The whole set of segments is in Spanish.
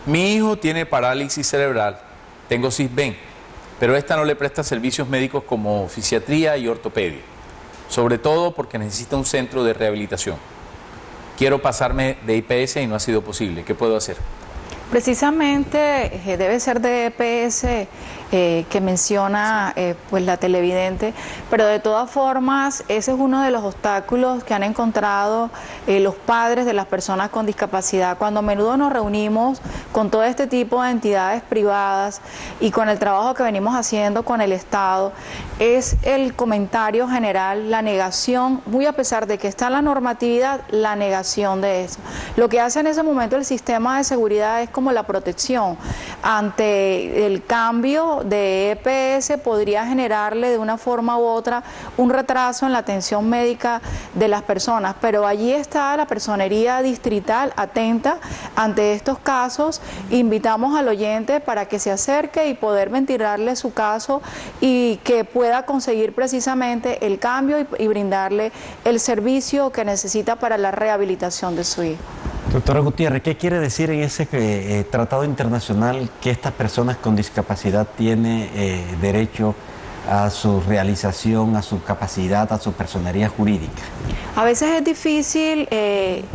Mi hijo tiene parálisis cerebral, tengo CISBEN, pero esta no le presta servicios médicos como fisiatría y ortopedia, sobre todo porque necesita un centro de rehabilitación. Quiero pasarme de IPS y no ha sido posible. ¿Qué puedo hacer? Precisamente debe ser de EPS que menciona pues la televidente, pero de todas formas ese es uno de los obstáculos que han encontrado los padres de las personas con discapacidad. Cuando a menudo nos reunimos con todo este tipo de entidades privadas y con el trabajo que venimos haciendo con el Estado, es el comentario general, la negación, muy a pesar de que está la normatividad, la negación de eso. Lo que hace en ese momento el sistema de seguridad es como la protección ante el cambio de EPS, podría generarle de una forma u otra un retraso en la atención médica de las personas, pero allí está la personería distrital atenta ante estos casos. Invitamos al oyente para que se acerque y poder ventilarle su caso y que pueda conseguir precisamente el cambio y brindarle el servicio que necesita para la rehabilitación de su hijo. Doctora Gutiérrez, ¿qué quiere decir en ese tratado internacional que estas personas con discapacidad tienen derecho a su realización, a su capacidad, a su personería jurídica? A veces es difícil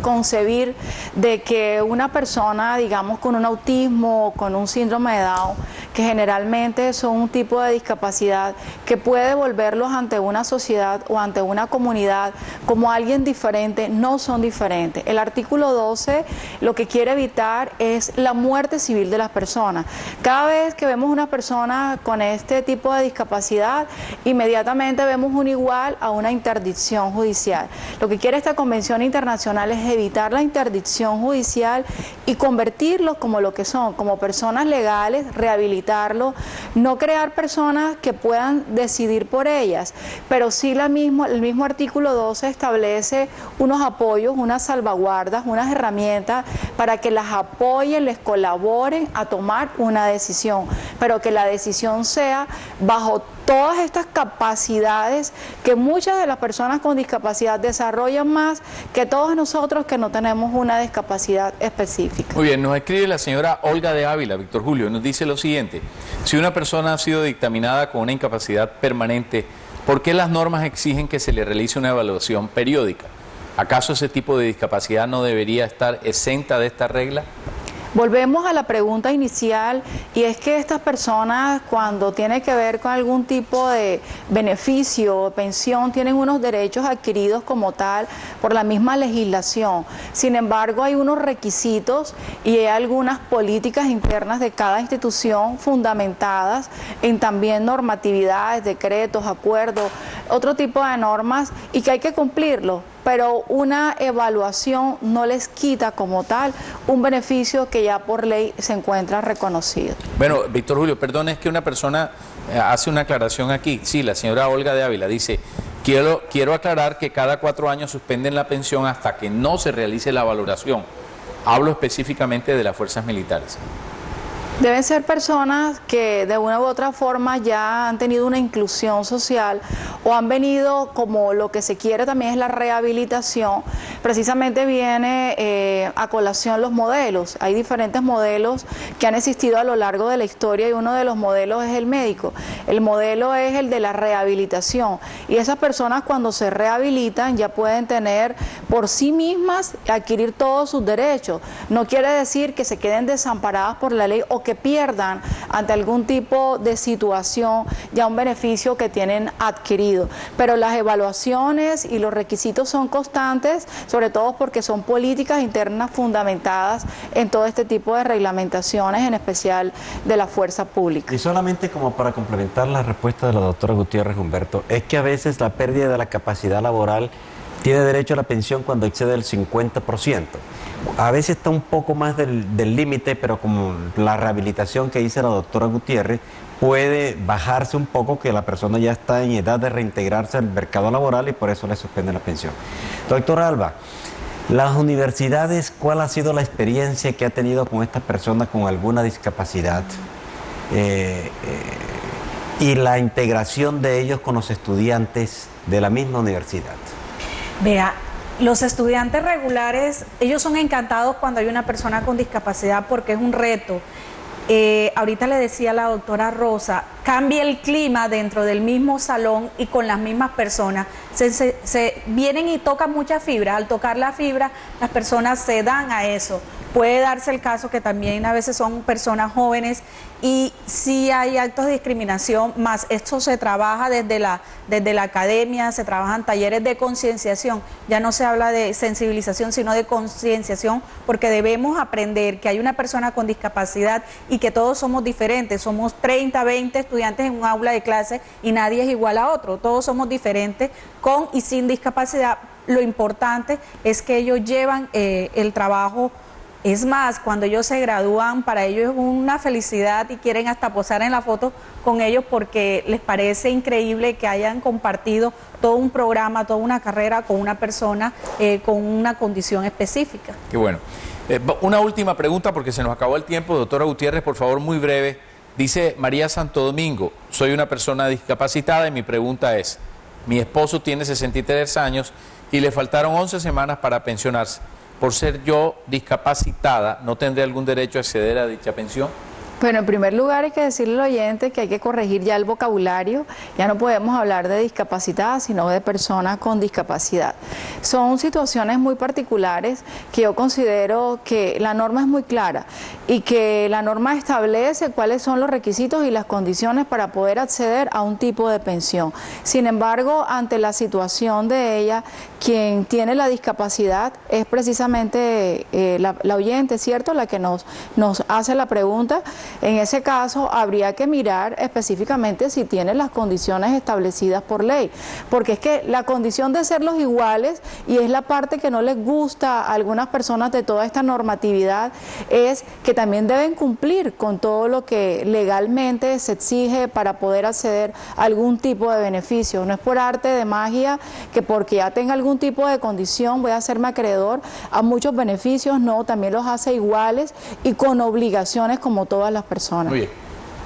concebir de que una persona, digamos, con un autismo, con un síndrome de Down, que generalmente son un tipo de discapacidad que puede volverlos ante una sociedad o ante una comunidad como alguien diferente, no son diferentes. El artículo 12 lo que quiere evitar es la muerte civil de las personas. Cada vez que vemos una persona con este tipo de discapacidad, inmediatamente vemos un igual a una interdicción judicial. Lo que quiere esta convención internacional es evitar la interdicción judicial y convertirlos como lo que son, como personas legales, rehabilitarlos, no crear personas que puedan decidir por ellas, pero sí el mismo artículo 12 establece unos apoyos, unas salvaguardas, unas herramientas para que las apoyen, les colaboren a tomar una decisión, pero que la decisión sea bajo todas estas capacidades que muchas de las personas con discapacidad desarrollan más que todos nosotros que no tenemos una discapacidad específica. Muy bien, nos escribe la señora Olga de Ávila, Víctor Julio, y nos dice lo siguiente: si una persona ha sido dictaminada con una incapacidad permanente, ¿por qué las normas exigen que se le realice una evaluación periódica? ¿Acaso ese tipo de discapacidad no debería estar exenta de esta regla? Volvemos a la pregunta inicial, y es que estas personas, cuando tiene que ver con algún tipo de beneficio o pensión, tienen unos derechos adquiridos como tal por la misma legislación. Sin embargo, hay unos requisitos y hay algunas políticas internas de cada institución fundamentadas en también normatividades, decretos, acuerdos, otro tipo de normas, y que hay que cumplirlo. Pero una evaluación no les quita como tal un beneficio que ya por ley se encuentra reconocido. Bueno, Víctor Julio, perdón, es que una persona hace una aclaración aquí. Sí, la señora Olga de Ávila dice: quiero aclarar que cada 4 años suspenden la pensión hasta que no se realice la valoración. Hablo específicamente de las fuerzas militares. Deben ser personas que de una u otra forma ya han tenido una inclusión social o han venido, como lo que se quiere también es la rehabilitación. Precisamente viene a colación los modelos. Hay diferentes modelos que han existido a lo largo de la historia y uno de los modelos es el médico. El modelo es el de la rehabilitación, y esas personas cuando se rehabilitan ya pueden tener por sí mismas, adquirir todos sus derechos. No quiere decir que se queden desamparadas por la ley o que pierdan ante algún tipo de situación ya un beneficio que tienen adquirido, pero las evaluaciones y los requisitos son constantes, sobre todo porque son políticas internas fundamentadas en todo este tipo de reglamentaciones, en especial de la fuerza pública. Y solamente como para complementar la respuesta de la doctora Gutiérrez, Humberto, es que a veces la pérdida de la capacidad laboral tiene derecho a la pensión cuando excede el 50%. A veces está un poco más del límite, pero como la rehabilitación que dice la doctora Gutiérrez, puede bajarse un poco, que la persona ya está en edad de reintegrarse al mercado laboral y por eso le suspende la pensión. Doctora Alba, las universidades, ¿cuál ha sido la experiencia que ha tenido con estas personas con alguna discapacidad? Y la integración de ellos con los estudiantes de la misma universidad. Vea, Los estudiantes regulares, ellos son encantados cuando hay una persona con discapacidad porque es un reto. Ahorita le decía a la doctora Rosa, cambia el clima dentro del mismo salón y con las mismas personas. Se vienen y tocan mucha fibra. Al tocar la fibra, las personas se dan a eso. Puede darse el caso que también a veces son personas jóvenes y sí hay actos de discriminación, más esto se trabaja desde la academia, se trabajan talleres de concienciación. Ya no se habla de sensibilización, sino de concienciación, porque debemos aprender que hay una persona con discapacidad y que todos somos diferentes. Somos 30, 20 estudiantes en un aula de clase y nadie es igual a otro. Todos somos diferentes, con y sin discapacidad. Lo importante es que ellos llevan el trabajo. Es más, cuando ellos se gradúan, para ellos es una felicidad y quieren hasta posar en la foto con ellos porque les parece increíble que hayan compartido todo un programa, toda una carrera con una persona con una condición específica. Qué bueno. Una última pregunta porque se nos acabó el tiempo. Doctora Gutiérrez, por favor, muy breve. Dice María Santo Domingo, soy una persona discapacitada y mi pregunta es, mi esposo tiene 63 años y le faltaron 11 semanas para pensionarse. Por ser yo discapacitada, ¿no tendré algún derecho a acceder a dicha pensión? Bueno, en primer lugar hay que decirle al oyente que hay que corregir ya el vocabulario. Ya no podemos hablar de discapacitada, sino de personas con discapacidad. Son situaciones muy particulares que yo considero que la norma es muy clara y que la norma establece cuáles son los requisitos y las condiciones para poder acceder a un tipo de pensión. Sin embargo, ante la situación de ella, quien tiene la discapacidad es precisamente la oyente, ¿cierto?, la que nos hace la pregunta. En ese caso, habría que mirar específicamente si tiene las condiciones establecidas por ley, porque es que la condición de ser los iguales, y es la parte que no les gusta a algunas personas de toda esta normatividad, es que también deben cumplir con todo lo que legalmente se exige para poder acceder a algún tipo de beneficio. No es por arte de magia que porque ya tenga algún tipo de condición voy a hacerme acreedor a muchos beneficios. No, también los hace iguales y con obligaciones como todas las personas. Muy bien.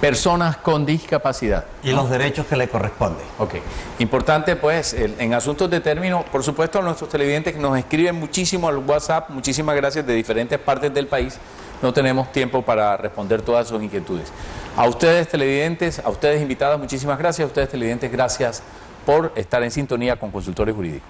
Personas con discapacidad. Y los derechos que le corresponden. Ok. Importante, pues, en asuntos de término, por supuesto, a nuestros televidentes que nos escriben muchísimo al WhatsApp, muchísimas gracias, de diferentes partes del país. No tenemos tiempo para responder todas sus inquietudes. A ustedes, televidentes, a ustedes, invitadas, muchísimas gracias. A ustedes, televidentes, gracias por estar en sintonía con Consultorio Jurídico.